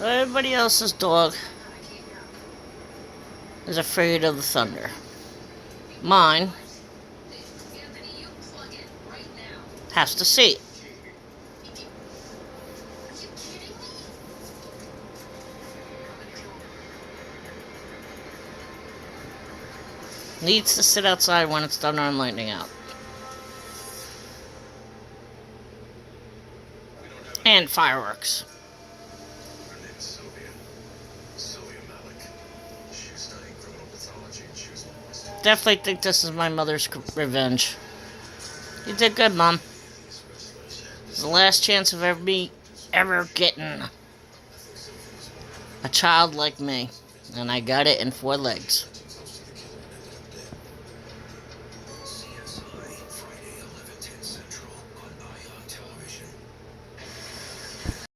So everybody else's dog is afraid of the thunder. Mine has to see it. Needs to sit outside when it's thunder and lightning out. And fireworks. Definitely think this is my mother's revenge. You did good, Mom. It's the last chance of ever getting a child like me. And I got it in 4 legs.